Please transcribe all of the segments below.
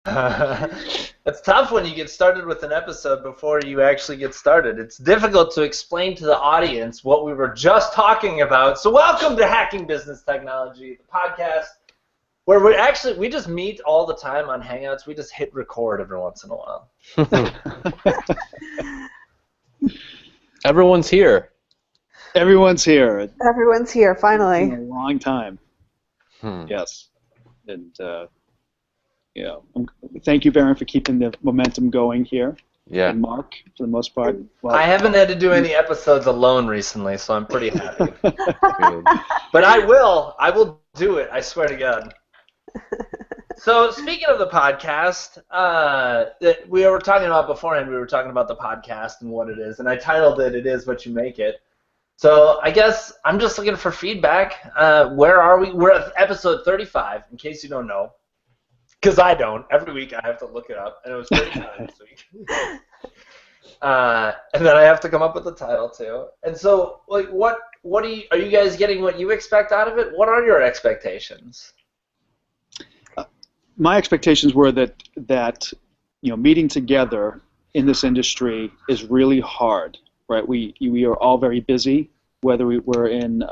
It's tough when you get started with an episode before you actually get started. It's difficult to explain to the audience what we were just talking about. So welcome to Hacking Business Technology, the podcast where we just meet all the time on Hangouts. We just hit record every once in a while. Everyone's here. Everyone's here. Everyone's here, finally. It's been a long time. Yes. And, thank you, Baron, for keeping the momentum going here. Yeah. And Mark, for the most part. Well, I haven't had to do any episodes alone recently, so I'm pretty happy. But I will do it, I swear to God. So speaking of the podcast, that we were talking about beforehand, we were talking about the podcast and what it is, and I titled it "It Is What You Make It." So I guess I'm just looking for feedback. Where are we? We're at episode 35, in case you don't know, because I don't. Every week I have to look it up, and it was 35 this week. And then I have to come up with the title too. And so, like, what are you guys getting? What you expect out of it? What are your expectations? My expectations were that meeting together in this industry is really hard, right? We are all very busy, whether we're in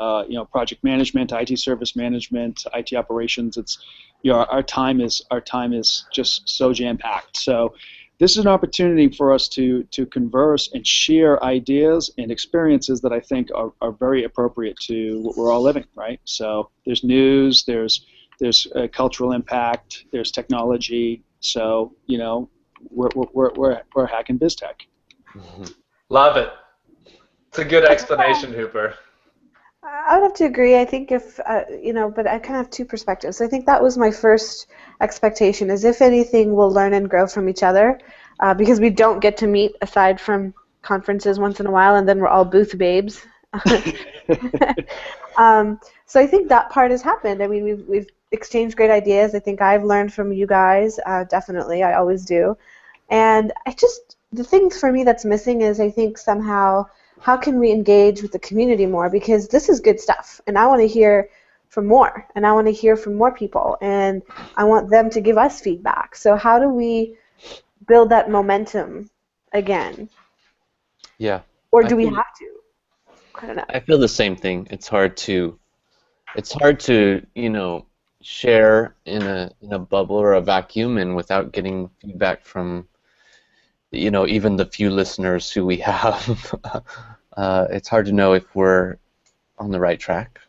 project management, IT service management, IT operations. It's our time is just so jam packed. So this is an opportunity for us to converse and share ideas and experiences that I think are very appropriate to what we're all living, right? So there's news, there's cultural impact, there's technology, so we're hacking biz tech. Love it. It's a good explanation, Hooper. I would have to agree. I think if but I kind of have two perspectives. I think that was my first expectation. Is if anything, we'll learn and grow from each other, because we don't get to meet aside from conferences once in a while, and then we're all booth babes. So I think that part has happened. I mean, we've exchanged great ideas. I think I've learned from you guys, definitely. I always do. And the thing for me that's missing is I think somehow how can we engage with the community more, because this is good stuff, and I want to hear from more, and I want to hear from more people, and I want them to give us feedback. So how do we build that momentum again? Yeah. Or do we have to? I don't know. I feel the same thing. It's hard to share in a bubble or a vacuum and without getting feedback from even the few listeners who we have. It's hard to know if we're on the right track.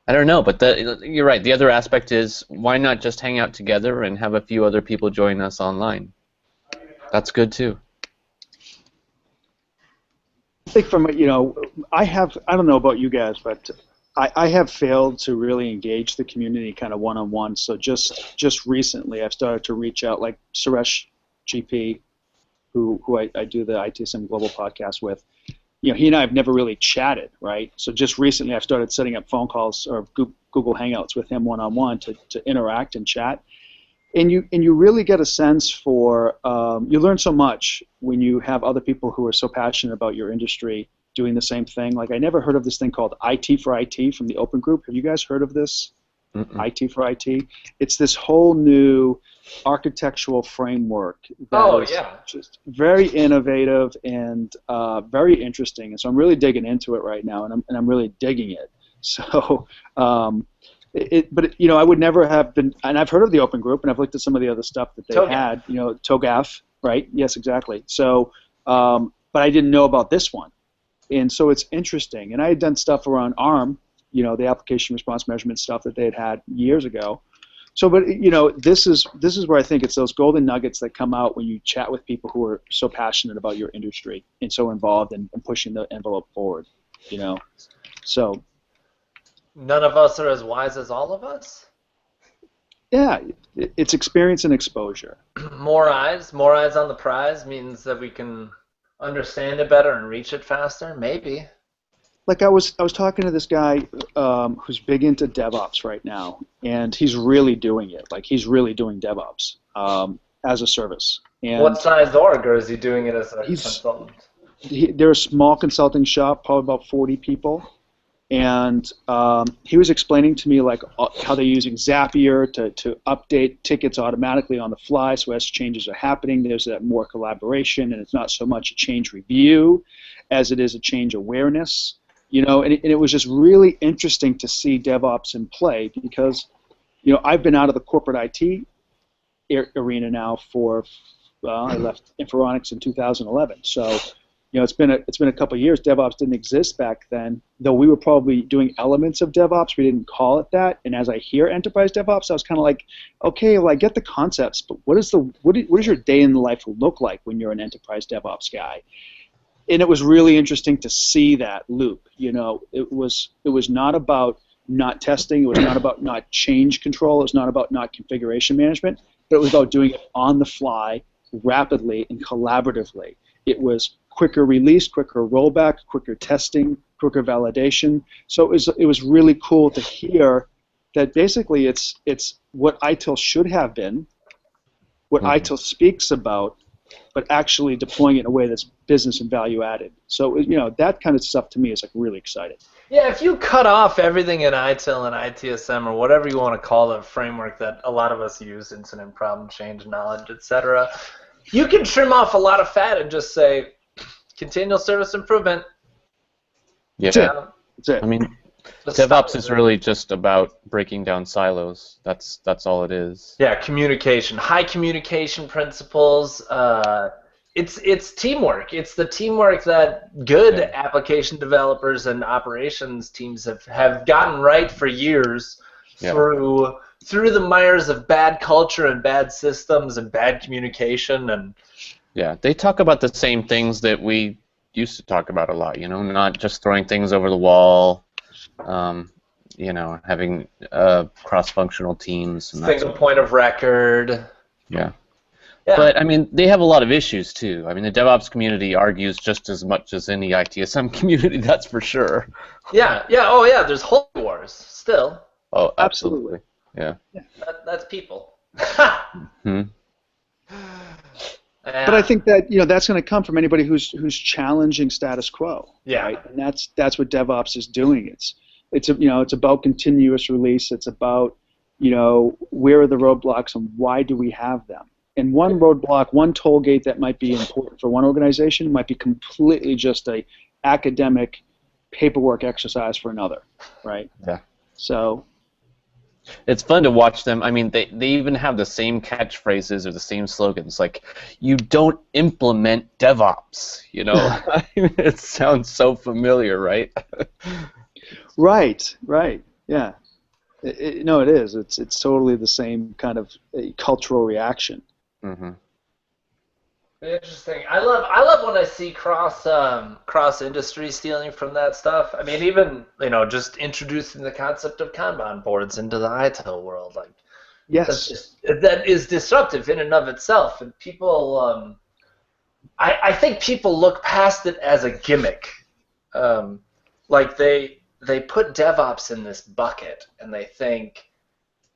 I don't know, but you're right. The other aspect is, why not just hang out together and have a few other people join us online? That's good too. I think from I don't know about you guys, but I have failed to really engage the community kind of one-on-one. So just recently, I've started to reach out, like Suresh GP, who I do the ITSM Global podcast with. He and I have never really chatted, right? So just recently, I've started setting up phone calls or Google Hangouts with him one-on-one to interact and chat. And you really get a sense for, you learn so much when you have other people who are so passionate about your industry doing the same thing. Like, I never heard of this thing called IT for IT from the Open Group. Have you guys heard of this? IT for IT? It's this whole new architectural framework that is just very innovative and very interesting. And so I'm really digging into it right now, and I'm really digging it. So, I would never have been, and I've heard of the Open Group, and I've looked at some of the other stuff that they had, TOGAF, right? Yes, exactly. So, but I didn't know about this one. And so it's interesting. And I had done stuff around ARM, the application response measurement stuff that they had years ago. So, but this is where I think it's those golden nuggets that come out when you chat with people who are so passionate about your industry and so involved in pushing the envelope forward. So. None of us are as wise as all of us? Yeah, it's experience and exposure. More eyes on the prize means that we can understand it better and reach it faster? Maybe. Like I was talking to this guy who's big into DevOps right now, and he's really doing it. Like, he's really doing DevOps as a service. And what size org, or is he doing it as a consultant? They're a small consulting shop, probably about 40 people. and he was explaining to me like how they're using Zapier to update tickets automatically on the fly, so as changes are happening, there's that more collaboration, and it's not so much a change review as it is a change awareness. And it was just really interesting to see DevOps in play because, I've been out of the corporate IT arena now I left Inforonics in 2011, so. It's been a couple of years. DevOps didn't exist back then, though we were probably doing elements of DevOps. We didn't call it that. And as I hear enterprise DevOps, I was kind of like, okay, well, I get the concepts, but what does your day in the life look like when you're an enterprise DevOps guy? And it was really interesting to see that loop. It was not about not testing. It was not about not change control. It was not about not configuration management. But it was about doing it on the fly, rapidly, and collaboratively. It was quicker release, quicker rollback, quicker testing, quicker validation. So it was really cool to hear that basically it's what ITIL should have been, what ITIL speaks about, but actually deploying it in a way that's business and value added. So that kind of stuff to me is like really exciting. Yeah, if you cut off everything in ITIL and ITSM or whatever you want to call the framework that a lot of us use, incident, problem, change, knowledge, etc., you can trim off a lot of fat and just say, continual service improvement. Yeah. That's it. I mean, DevOps is really just about breaking down silos. That's all it is. Yeah, communication, high communication principles. It's teamwork. It's the teamwork that good application developers and operations teams have gotten right for years through the mires of bad culture and bad systems and bad communication and. Yeah, they talk about the same things that we used to talk about a lot, not just throwing things over the wall, having cross-functional teams. And single point of record. Yeah. But, I mean, they have a lot of issues, too. I mean, the DevOps community argues just as much as any ITSM community, that's for sure. Yeah, there's holy wars still. Oh, absolutely. Yeah. That's people. But I think that that's going to come from anybody who's challenging status quo. Yeah. Right? And that's what DevOps is doing. It's about continuous release. It's about where are the roadblocks and why do we have them? And one roadblock, one toll gate that might be important for one organization might be completely just a academic paperwork exercise for another, right? Yeah. So. It's fun to watch them. I mean, they even have the same catchphrases or the same slogans. Like, you don't implement DevOps, It sounds so familiar, right? Right, yeah. No, it is. It's totally the same kind of cultural reaction. Mm-hmm. Interesting. I love when I see cross industry stealing from that stuff. I mean, even just introducing the concept of Kanban boards into the ITIL world, like yes, that is disruptive in and of itself. And people, I think people look past it as a gimmick. Like they put DevOps in this bucket, and they think,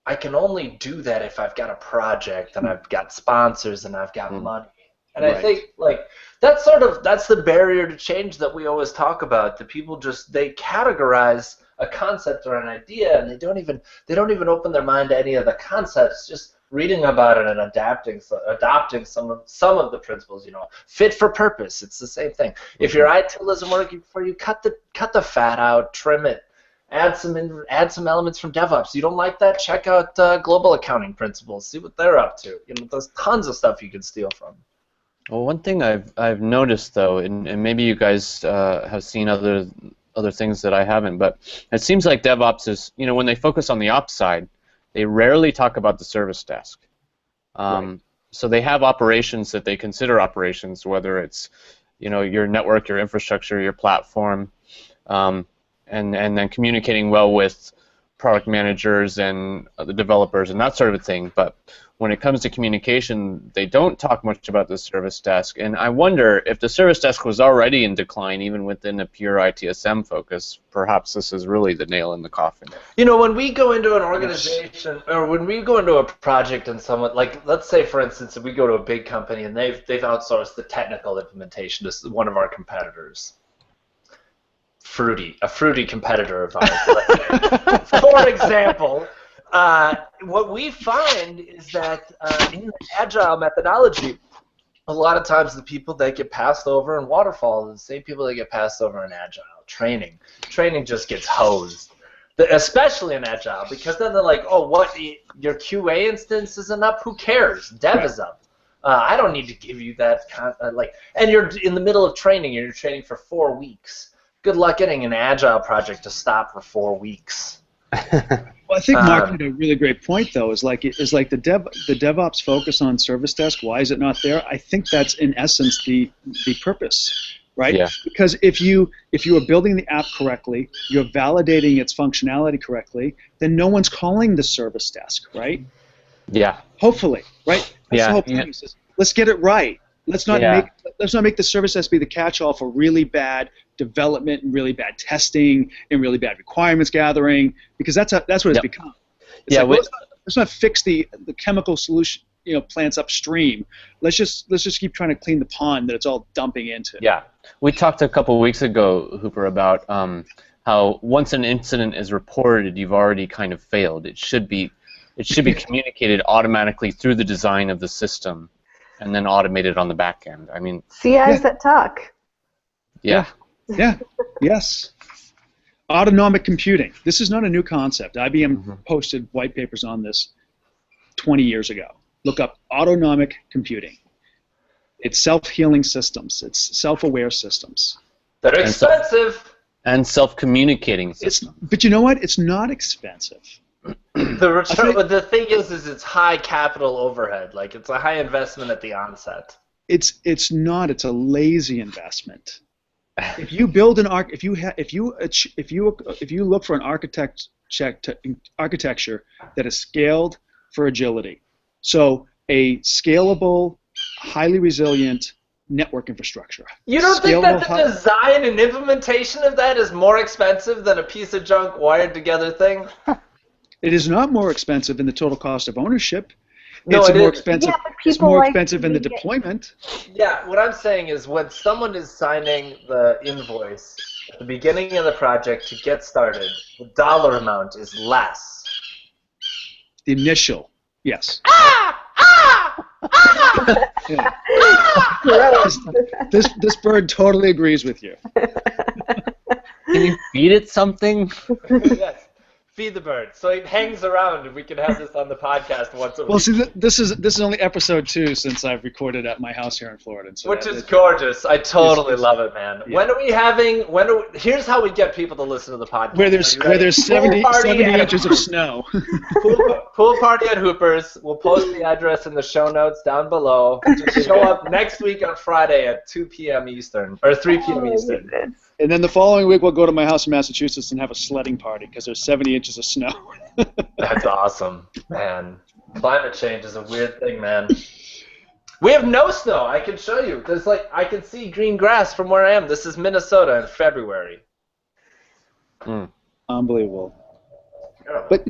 I can only do that if I've got a project and I've got sponsors and I've got money. And I think that's the barrier to change that we always talk about. The people they categorize a concept or an idea, and they don't even open their mind to any of the concepts. Just reading about it and adopting some of the principles. Fit for purpose. It's the same thing. If your ITIL isn't working for you, cut the fat out, trim it. Add some elements from DevOps. You don't like that? Check out Global Accounting Principles. See what they're up to. There's tons of stuff you can steal from. Well, one thing I've noticed though, and maybe you guys have seen other things that I haven't, but it seems like DevOps is, when they focus on the ops side, they rarely talk about the service desk. So they have operations that they consider operations, whether it's, your network, your infrastructure, your platform, and then communicating well with product managers and the developers and that sort of thing. But when it comes to communication, they don't talk much about the service desk. And I wonder if the service desk was already in decline, even within a pure ITSM focus, perhaps this is really the nail in the coffin. When we go into an organization or when we go into a project and someone, like let's say for instance, if we go to a big company and they've outsourced the technical implementation to one of our competitors. a fruity competitor of ours. Let's say. For example, what we find is that in the agile methodology, a lot of times the people that get passed over in waterfall are the same people that get passed over in agile. Training just gets hosed, especially in agile, because then they're like, oh, what, your QA instance isn't up? Who cares? Dev is up. I don't need to give you that and you're in the middle of training, and you're training for 4 weeks. Good luck getting an agile project to stop for 4 weeks. Well, I think Mark made a really great point, though. Is like the DevOps focus on service desk. Why is it not there? I think that's in essence the purpose, right? Yeah. Because if you are building the app correctly, you're validating its functionality correctly, then no one's calling the service desk, right? Yeah. Hopefully, right? That's the whole point. Let's get it right. Let's not make the service desk be the catch-all for really bad development and really bad testing and really bad requirements gathering, because that's what it's become. It's let's not fix the chemical solution plants upstream. Let's just keep trying to clean the pond that it's all dumping into. Yeah, we talked a couple weeks ago, Hooper, about how once an incident is reported, you've already kind of failed. It should be communicated automatically through the design of the system, and then automated on the back end. I mean, CIs that talk. Yeah. Yeah. Yes. Autonomic computing. This is not a new concept. IBM posted white papers on this 20 years ago. Look up autonomic computing. It's self-healing systems. It's self-aware systems. That are expensive. And self-communicating systems. But you know what? It's not expensive. The thing is it's high capital overhead. Like, it's a high investment at the onset. It's not. It's a lazy investment. If you build if you look for an architecture that is scaled for agility, so a scalable, highly resilient network infrastructure. You don't think that the design and implementation of that is more expensive than a piece of junk wired together thing? It is not more expensive in the total cost of ownership. No, it's more expensive. It's more expensive in the deployment. Yeah, what I'm saying is when someone is signing the invoice at the beginning of the project to get started, the dollar amount is less. The initial, yes. Yeah. This bird totally agrees with you. Can you feed it something? Yes. Feed the bird, so it hangs around, and we can have this on the podcast once a week. Well, see, this is only episode 2 since I've recorded at my house here in Florida. So which is gorgeous. I totally love it, man. Yeah. When are we having? Here's how we get people to listen to the podcast. Where there's 70 inches of snow. Pool party at Hooper's. We'll post the address in the show notes down below. Just show up next week on Friday at 2 p.m. Eastern or 3 p.m. Eastern. And then the following week, we'll go to my house in Massachusetts and have a sledding party because there's 70 inches of snow. That's awesome, man. Climate change is a weird thing, man. We have no snow. I can show you. I can see green grass from where I am. This is Minnesota in February. Unbelievable. But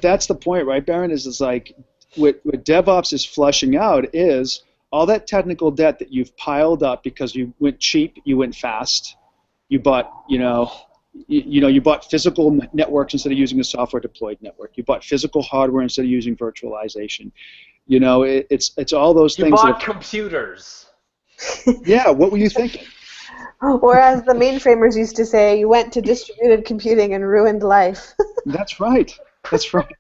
that's the point, right, Baron? Is like what DevOps is flushing out is all that technical debt that you've piled up because you went cheap, you went fast, you bought, you bought physical networks instead of using a software deployed network. You bought physical hardware instead of using virtualization. It's all those things. You bought computers. Yeah, what were you thinking? Or as the mainframers used to say, you went to distributed computing and ruined life. That's right. That's right.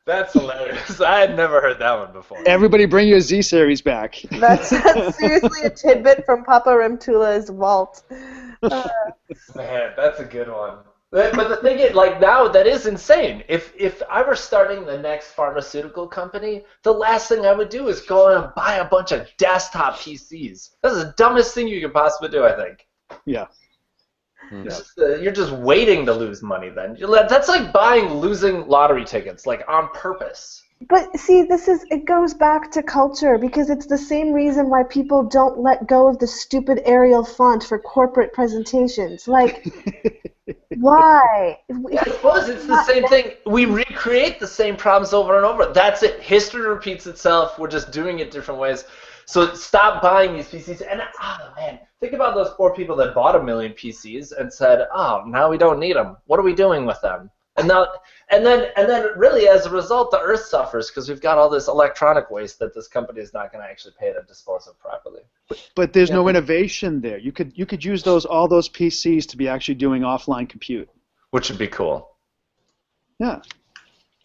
That's hilarious. I had never heard that one before. Everybody bring your Z-series back. That's seriously a tidbit from Papa Rimtula's vault. Man, that's a good one. But the thing is, now, that is insane. If I were starting the next pharmaceutical company, the last thing I would do is go and buy a bunch of desktop PCs. That's the dumbest thing you could possibly do, I think. Yeah. You're just waiting to lose money then. That's like losing lottery tickets, on purpose. But see, it goes back to culture, because it's the same reason why people don't let go of the stupid Arial font for corporate presentations. Why? Yeah, I suppose it's the same thing. We recreate the same problems over and over. That's it. History repeats itself. We're just doing it different ways. So stop buying these PCs. And man, think about those poor people that bought 1 million PCs and said, "Oh, now we don't need them. What are we doing with them?" And then really as a result, the Earth suffers because we've got all this electronic waste that this company is not going to actually pay to dispose of properly. But there's no innovation there. You could use all those PCs to be actually doing offline compute, which would be cool. Yeah.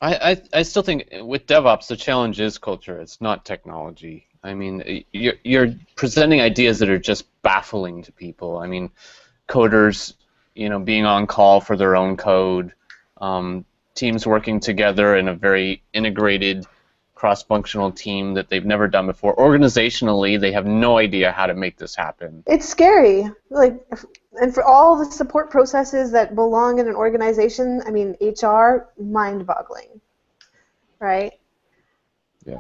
I still think with DevOps the challenge is culture. It's not technology. I mean, you're presenting ideas that are just baffling to people. I mean, coders, being on call for their own code, teams working together in a very integrated, cross-functional team that they've never done before. Organizationally, they have no idea how to make this happen. It's scary. And for all the support processes that belong in an organization, I mean, HR, mind-boggling, right? Yeah.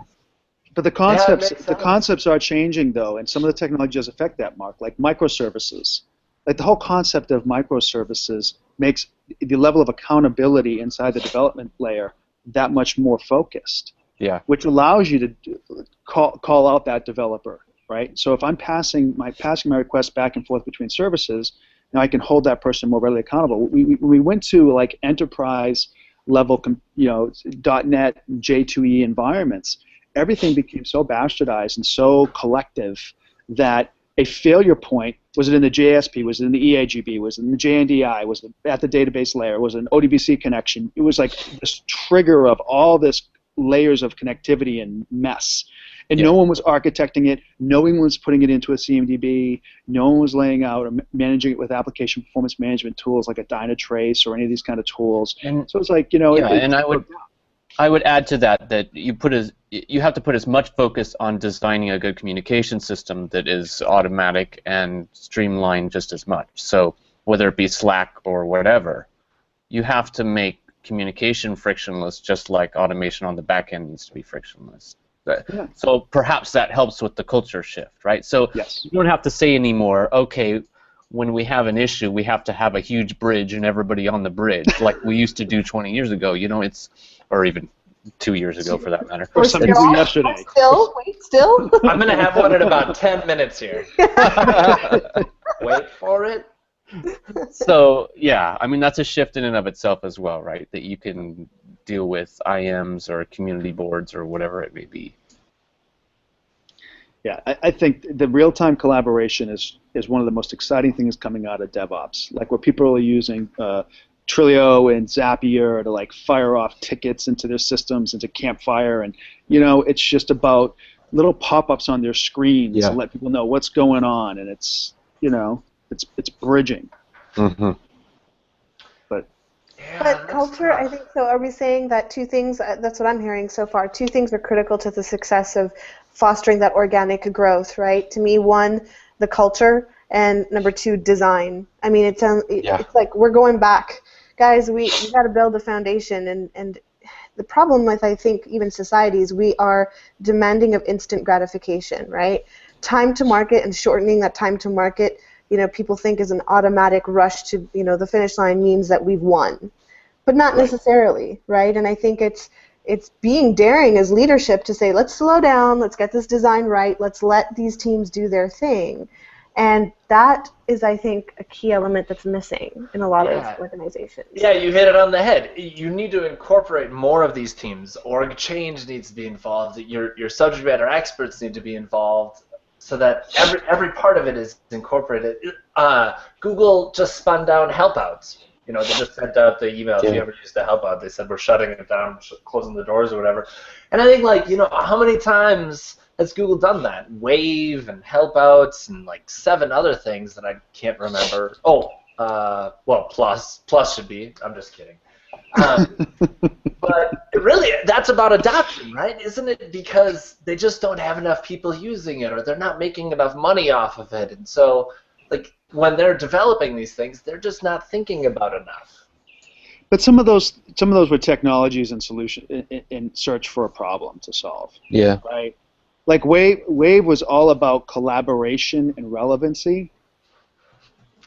But the concepts are changing though, and some of the technology does affect that, Mark, like microservices. Like the whole concept of microservices makes the level of accountability inside the development layer that much more focused. Yeah. Which allows you to call out that developer, right? So if I'm passing my request back and forth between services, now I can hold that person more readily accountable. When we went to like enterprise level, .NET, J2E environments, everything became so bastardized and so collective that a failure point, was it in the JSP, was it in the EAGB, was it in the JNDI, was it at the database layer, was it an ODBC connection? It was like this trigger of all this layers of connectivity and mess. And no one was architecting it, no one was putting it into a CMDB, no one was laying out or managing it with application performance management tools like a Dynatrace or any of these kind of tools. And so it's like, and I would add to that you have to put as much focus on designing a good communication system that is automatic and streamlined just as much. So whether it be Slack or whatever, you have to make communication frictionless, just like automation on the back end needs to be frictionless. Yeah. So perhaps that helps with the culture shift, right? So yes. You don't have to say anymore, okay, when we have an issue, we have to have a huge bridge and everybody on the bridge, like we used to do 20 years ago. Or even 2 years ago, for that matter. Or some people yesterday. Still? I'm going to have one in about 10 minutes here. Wait for it. So, yeah, I mean, that's a shift in and of itself as well, right? That you can deal with IMs or community boards or whatever it may be. Yeah, I think the real-time collaboration is one of the most exciting things coming out of DevOps. Like where people are using Twilio and Zapier to like fire off tickets into their systems, into Campfire, and it's just about little pop-ups on their screens to let people know what's going on, and it's it's bridging. Mm-hmm. But culture, I think so. Are we saying that two things? That's what I'm hearing so far. Two things are critical to the success of fostering that organic growth, right? To me, one, the culture, and number two, design. I mean, it's like we're going back. Guys, we got to build a foundation, and the problem with, I think, even societies, we are demanding of instant gratification, right? Time to market and shortening that time to market, people think is an automatic rush to, the finish line means that we've won, but not necessarily, right? And I think it's being daring as leadership to say, let's slow down, let's get this design right, let's let these teams do their thing. And that is, I think, a key element that's missing in a lot of organizations. Yeah, you hit it on the head. You need to incorporate more of these teams. Org change needs to be involved. Your subject matter experts need to be involved so that every part of it is incorporated. Google just spun down helpouts. They just sent out the email. If you ever used the help out, they said we're shutting it down, closing the doors or whatever. And I think, how many times has Google done that? Wave and helpouts and 7 other things that I can't remember. Plus should be. I'm just kidding. But really, that's about adoption, right? Isn't it? Because they just don't have enough people using it, or they're not making enough money off of it, and so when they're developing these things, they're just not thinking about enough. But some of those were technologies and solution in search for a problem to solve. Yeah. Right. Like Wave was all about collaboration and relevancy,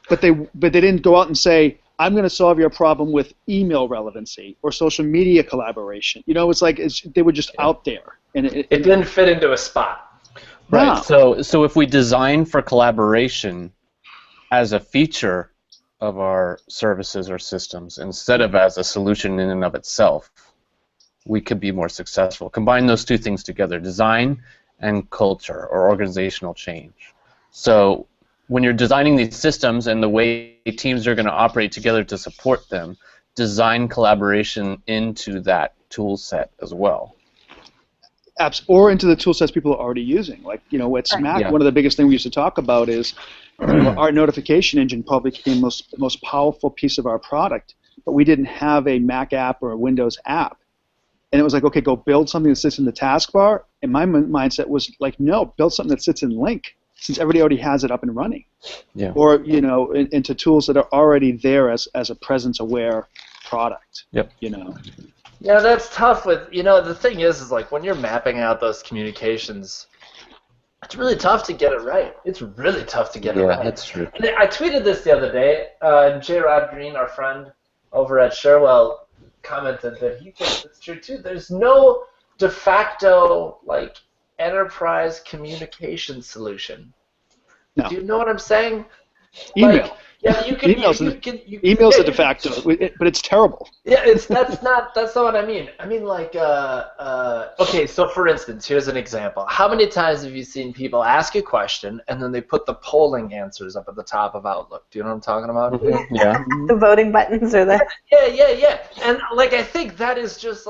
but they didn't go out and say, I'm going to solve your problem with email relevancy or social media collaboration. It's like they were just out there, and it didn't fit into a spot. Right. No. So if we design for collaboration as a feature of our services or systems instead of as a solution in and of itself, we could be more successful. Combine those two things together, design and culture or organizational change. So when you're designing these systems and the way teams are going to operate together to support them, design collaboration into that tool set as well. Apps or into the tool sets people are already using. Like, at Smack, Yeah. one of the biggest things we used to talk about is our notification engine probably became the most powerful piece of our product, but we didn't have a Mac app or a Windows app. And it was like, okay, go build something that sits in the taskbar. And my mindset was like, no, build something that sits in Link, since everybody already has it up and running. Yeah. Or, into tools that are already there as a presence-aware product. Yep. Yeah, that's tough with, the thing is like when you're mapping out those communications, it's really tough to get it right. It's really tough to get it right. Yeah, that's true. And I tweeted this the other day, and J. Rod Green, our friend over at Sherwell, commented that he thinks it's true too. There's no de facto, enterprise communication solution. No. Do you know what I'm saying? Email. Yeah, you can. Email's a de facto, but it's terrible. Yeah, that's not what I mean. I mean okay, so for instance, here's an example. How many times have you seen people ask a question and then they put the polling answers up at the top of Outlook? Do you know what I'm talking about? Mm-hmm. Yeah. The voting buttons are there. Yeah. And I think that is just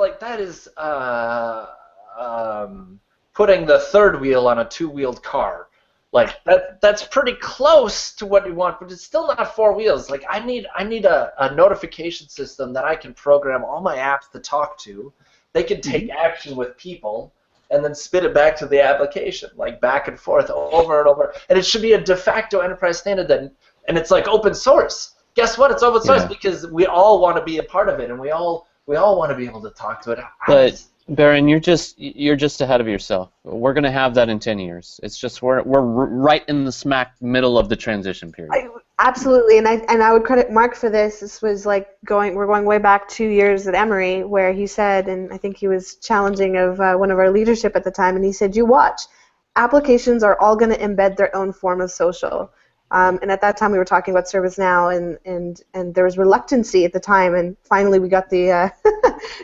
putting the third wheel on a two-wheeled car. That's pretty close to what you want, but it's still not four wheels. I need a notification system that I can program all my apps to talk to. They can take action with people and then spit it back to the application, back and forth over and over. And it should be a de facto enterprise standard and it's open source. Guess what? It's open source because we all want to be a part of it, and we all want to be able to talk to it. But Baron, you're just ahead of yourself. We're going to have that in 10 years. It's just we're right in the smack middle of the transition period. Absolutely, and I would credit Mark for this. This was we're going way back 2 years at Emory, where he said, and I think he was challenging of one of our leadership at the time, and he said, "You watch, applications are all going to embed their own form of social." And at that time, we were talking about ServiceNow, and there was reluctancy at the time, and finally we got the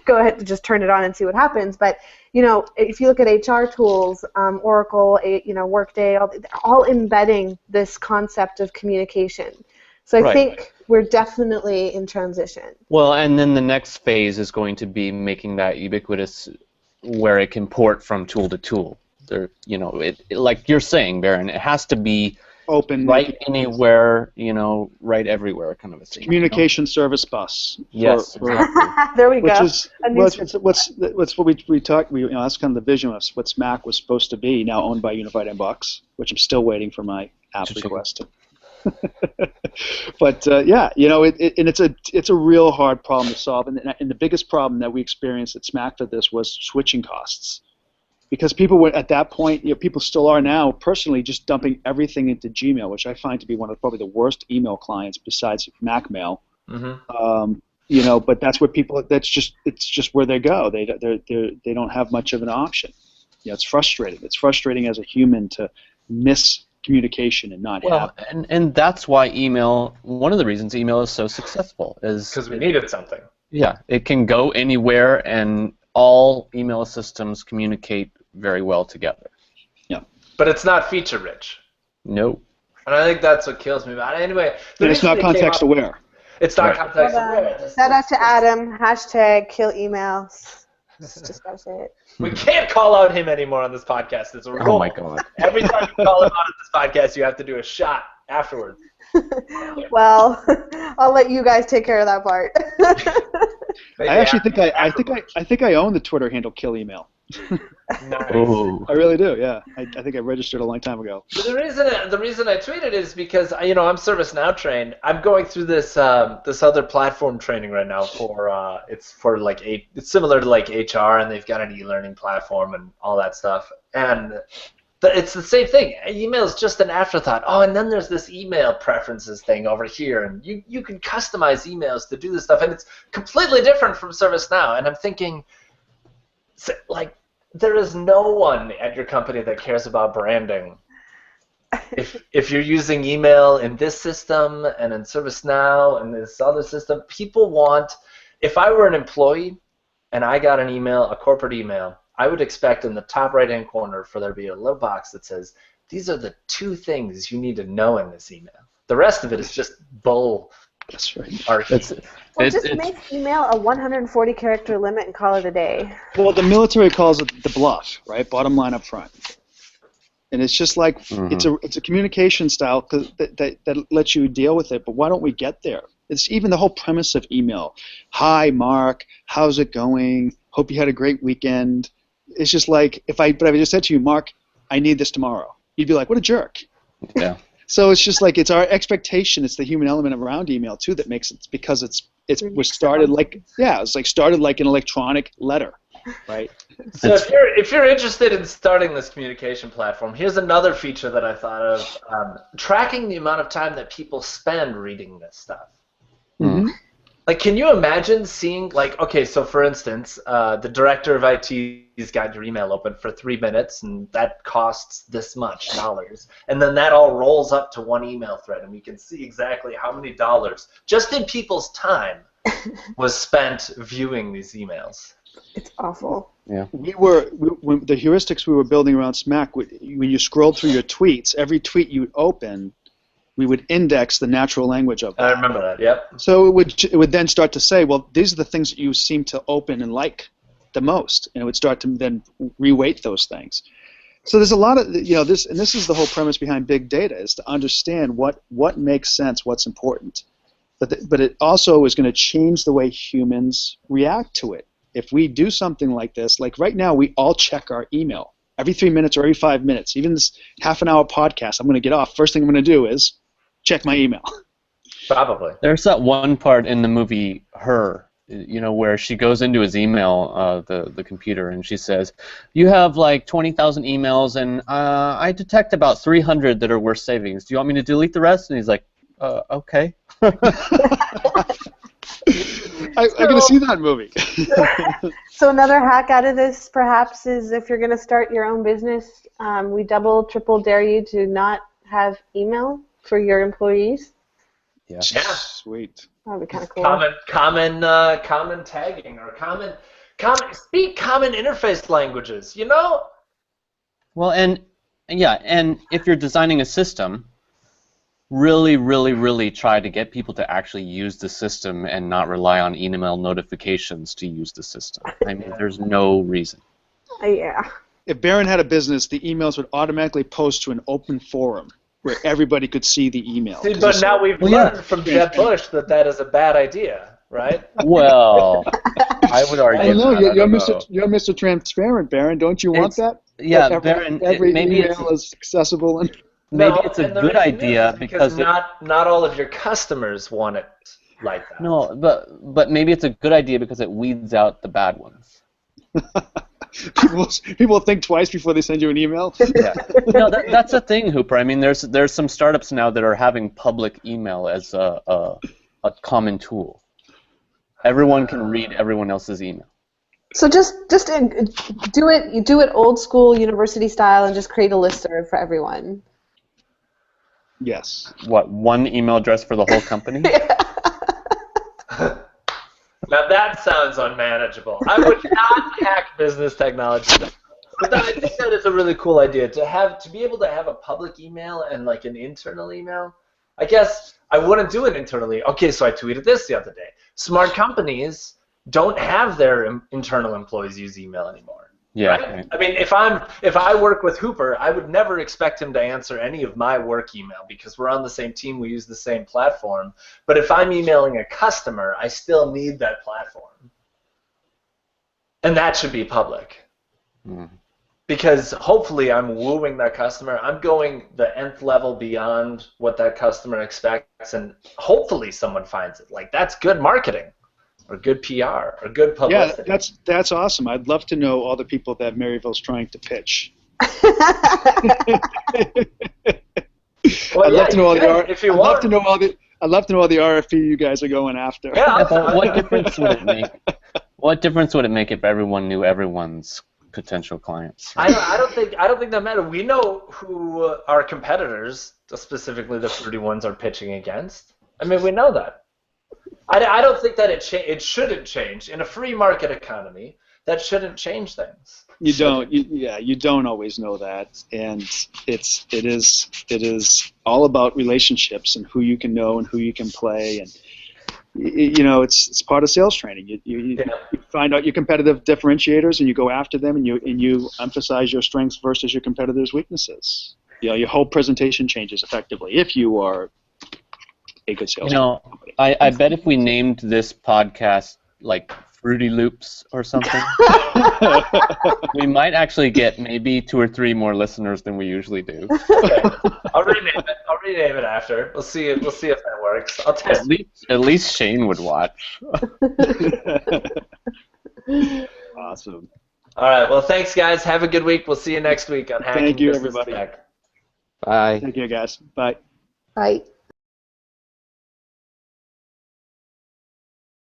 go ahead to just turn it on and see what happens. But if you look at HR tools, Oracle, Workday, all embedding this concept of communication. So I think we're definitely in transition. Well, and then the next phase is going to be making that ubiquitous, where it can port from tool to tool. There, like you're saying, Baron, it has to be open, right anywhere, right everywhere, kind of a thing. Communication service bus. Yes. There we go. What's what we talked. That's kind of the vision of what Smack was supposed to be. Now owned by Unified Inbox, which I'm still waiting for my app request. But it's a real hard problem to solve, and the biggest problem that we experienced at Smack for this was switching costs. Because people were at that point, people still are now, personally, just dumping everything into Gmail, which I find to be one of probably the worst email clients besides MacMail. Mm-hmm. But that's what people. It's just where they go. They don't have much of an option. It's frustrating. It's frustrating as a human to miss communication and not have. And that's why email. One of the reasons email is so successful is because we needed something. Yeah, it can go anywhere, and all email systems communicate very well together. Yeah. But it's not feature rich. No. And I think that's what kills me about it. Anyway, it's not context aware. It's not context aware. Shout out to Adam. #kill emails. Just gotta say it. We can't call out him anymore on this podcast. It's a rule. Oh my God. Every time you call him out on this podcast, you have to do a shot afterwards. Well, I'll let you guys take care of that part. I actually think I own the Twitter handle Kill Email. Nice. Oh. I really do. Yeah, I think I registered a long time ago. But the reason I tweeted is because I'm ServiceNow trained. I'm going through this other platform training right now for it's similar to HR, and they've got an e-learning platform and all that stuff. And it's the same thing. Email is just an afterthought. Oh, and then there's this email preferences thing over here, and you can customize emails to do this stuff, and it's completely different from ServiceNow. And I'm thinking, there is no one at your company that cares about branding. If you're using email in this system and in ServiceNow and this other system, people want, if I were an employee and I got an email, a corporate email, I would expect in the top right-hand corner for there to be a little box that says, these are the 2 things you need to know in this email. The rest of it is just bull. That's right. Well, just make email a 140-character limit and call it a day. Well, the military calls it the bluff, right? Bottom line up front. And it's just like it's a communication style that lets you deal with it. But why don't we get there? It's even the whole premise of email. Hi, Mark. How's it going? Hope you had a great weekend. It's just like if I just said to you, Mark, I need this tomorrow. You'd be like, what a jerk. Yeah. So it's just like it's our expectation. It's the human element around email too that makes it, because it was started like started like an electronic letter, right? So if you're interested in starting this communication platform, here's another feature that I thought of: tracking the amount of time that people spend reading this stuff. Mm-hmm. Like, can you imagine seeing, like, okay, so for instance, the director of IT's got your email open for 3 minutes, and that costs this much dollars, and then that all rolls up to one email thread, and we can see exactly how many dollars just in people's time was spent viewing these emails. It's awful. Yeah. When the heuristics we were building around Smack, when you scrolled through your tweets, every tweet you'd open, we would index the natural language of that. I remember that, yep. So it would then start to say, well, these are the things that you seem to open and like the most, and it would start to then reweight those things. So there's a lot of, this, and this is the whole premise behind big data, is to understand what makes sense, what's important. But it also is going to change the way humans react to it. If we do something like this, like right now, we all check our email every 3 minutes or every 5 minutes. Even this half-an-hour podcast, I'm going to get off. First thing I'm going to do is check my email. Probably. There's that one part in the movie Her, where she goes into his email, the computer, and she says, "You have like 20,000 emails, and I detect about 300 that are worth saving. Do you want me to delete the rest?" And he's like, "Okay." I'm going to see that movie. So another hack out of this, perhaps, is if you're going to start your own business, we double, triple dare you to not have email for your employees. Yeah. Sweet. That would be kind of cool. Common tagging or speak common interface languages. Well, and if you're designing a system, really, really, really try to get people to actually use the system and not rely on email notifications to use the system. I mean, there's no reason. Yeah. If Barron had a business, the emails would automatically post to an open forum where everybody could see the email. See, but now we've learned from Jeb Bush that is a bad idea, right? Well, I would argue. I don't know. You're Mr. Transparent, Barron. Don't you want that? Yeah, Barron. Every maybe email is accessible and. Maybe it's a good idea because not all of your customers want it like that. No, but maybe it's a good idea because it weeds out the bad ones. People think twice before they send you an email. Yeah, that's the thing, Hooper. I mean, there's some startups now that are having public email as a common tool. Everyone can read everyone else's email. So just do it old school university style and just create a listserv for everyone. Yes. What, one email address for the whole company? Now that sounds unmanageable. I would not hack business technology. But I think that is a really cool idea to be able to have a public email and like an internal email. I guess I wouldn't do it internally. Okay, so I tweeted this the other day. Smart companies don't have their internal employees use email anymore. Yeah. Right? I mean, if I work with Hooper, I would never expect him to answer any of my work email because we're on the same team, we use the same platform. But if I'm emailing a customer, I still need that platform. And that should be public. Mm. Because hopefully I'm wooing that customer. I'm going the nth level beyond what that customer expects, and hopefully someone finds it. Like, that's good marketing. Or good PR, or good publicity. Yeah, that's awesome. I'd love to know all the people that Maryville's trying to pitch. Well, I'd love to know all the RFP you guys are going after. Yeah. What difference would it make? What difference would it make if everyone knew everyone's potential clients. I don't think that matters. We know who our competitors, specifically the fruity ones, are pitching against. I mean, we know that. I don't think that it shouldn't change in a free market economy. That shouldn't change things. You don't always know that, and it is all about relationships and who you can know and who you can play, and it's part of sales training. You find out your competitive differentiators and you go after them, and you emphasize your strengths versus your competitors' weaknesses. Your whole presentation changes effectively if you are a good sales. I bet if we named this podcast like Fruity Loops or something, we might actually get maybe 2 or 3 more listeners than we usually do. Okay. I'll rename it after. We'll see if that works. I'll test. At least Shane would watch. Awesome. All right. Well, thanks, guys. Have a good week. We'll see you next week on Hacking Thank you, Business everybody. Tech. Bye. Thank you, guys. Bye. Right.